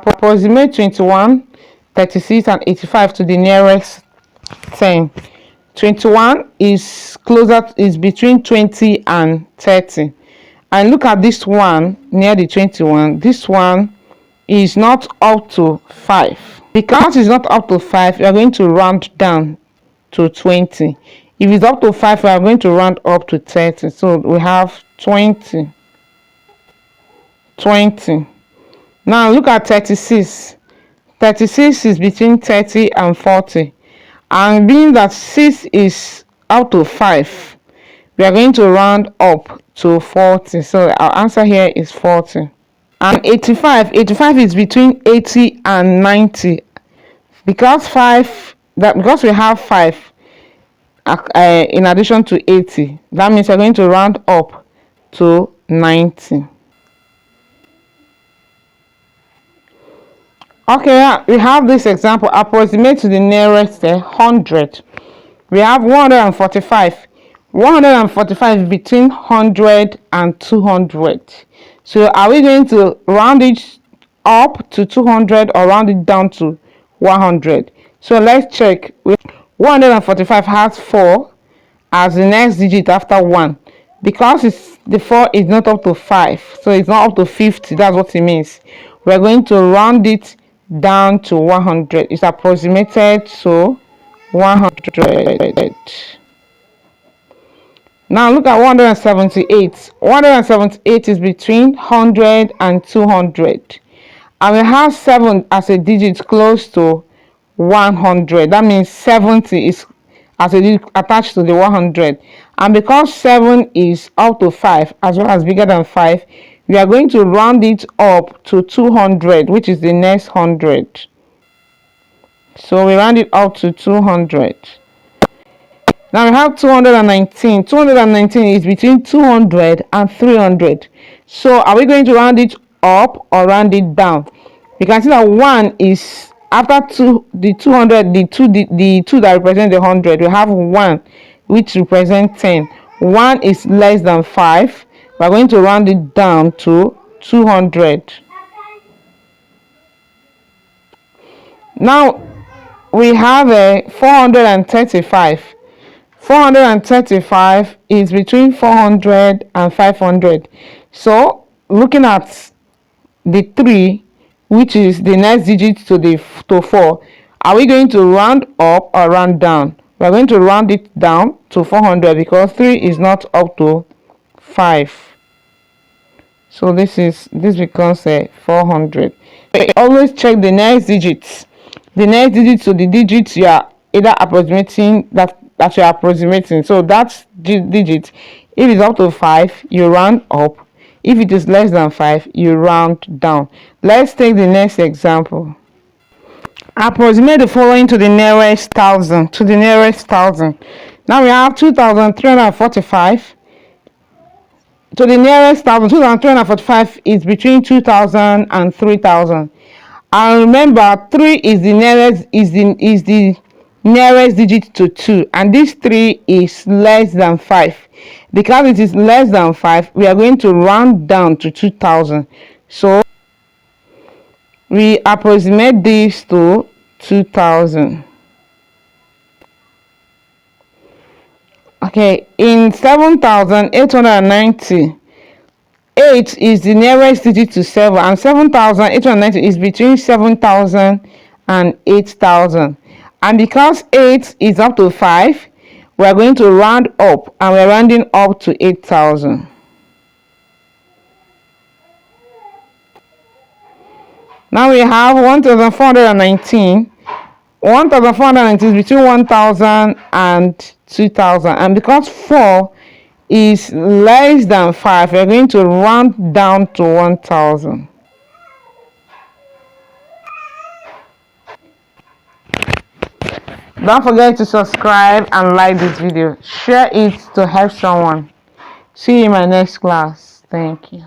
approximate 21, 36, and 85 to the nearest 10. 21 is between 20 and 30. And look at this one near the 21. This one is not up to 5. Because it's not up to 5, we are going to round down to 20. If it's up to 5, we are going to round up to 30. So we have 20. Now look at 36. 36 is between 30 and 40. And being that 6 is up to 5, we are going to round up to 40. So our answer here is 40. And 85 is between 80 and 90. Because we have 5 in addition to 80, that means we're going to round up to 90. Okay, we have this example. Approximate to the nearest 100. We have 145. 145 is between 100 and 200. So are we going to round it up to 200 or round it down to 100? So let's check. 145 has 4 as the next digit after 1. Because the 4 is not up to 5, so it's not up to 50. That's what it means. We're going to round it down to 100. It's approximated to 100. Now look at 178. 178 is between 100 and 200. And we have 7 as a digit close to 100. That means 70 is as a digit attached to the 100. And because 7 is up to 5 as well as bigger than 5, we are going to round it up to 200, which is the next 100. So we round it up to 200. Now we have 219. 219 is between 200 and 300. So are we going to round it up or round it down? You can see that 1 is after the 200, the 2 that represent the 100. We have 1 which represents 10. 1 is less than 5. We are going to round it down to 200. Now we have a 435. 435 is between 400 and 500. So looking at the 3, which is the next digit to 4, are we going to round up or round down? We are going to round it down to 400 because 3 is not up to 5. So this becomes 400. Always check the next digits. The next digit to the digits you are either approximating that you are approximating. So that digit, if it's up to 5, you round up. If it is less than 5, you round down. Let's take the next example. Approximate the following to the nearest 1,000. To the nearest 1,000. Now we have 2,345. To the nearest 1,000, 2,345 is between 2,000 and 3,000. And remember, 3 is the nearest digit to 2, and this 3 is less than 5. Because it is less than 5, we are going to round down to 2,000. So we approximate this to 2,000. Okay, in 7,890, 8 is the nearest digit to 7, and 7,890 is between 7,000 and 8,000. And because 8 is up to 5, we are going to round up, and we are rounding up to 8,000. Now we have 1,419. 1,419 is between 1,000 and 2,000, and because 4 is less than 5, we are going to round down to 1,000. Don't forget to subscribe and like this video. Share it to help someone. See you in my next class. Thank you.